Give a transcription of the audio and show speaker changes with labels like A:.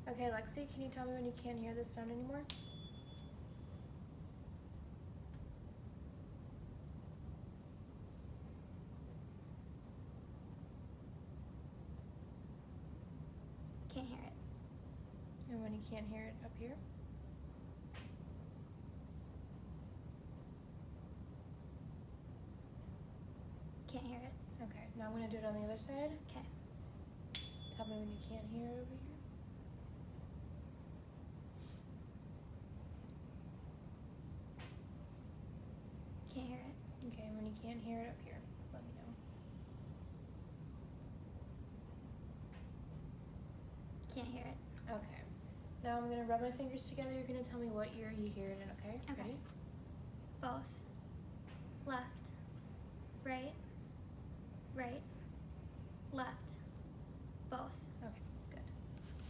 A: Okay, Lexi, can you tell me when you can't hear this sound anymore?
B: Can't hear it.
A: And when you can't hear it up here?
B: Can't hear it.
A: Okay, now I'm gonna do it on the other side.
B: Okay.
A: Tell me when you can't hear it over here.
B: Can't hear it.
A: Okay, when you can't hear it up here, let me know.
B: Can't hear it.
A: Okay. Now I'm gonna rub my fingers together. You're gonna tell me what ear you hear it in, okay?
B: Okay.
A: Ready?
B: Both. Left. Right. Right.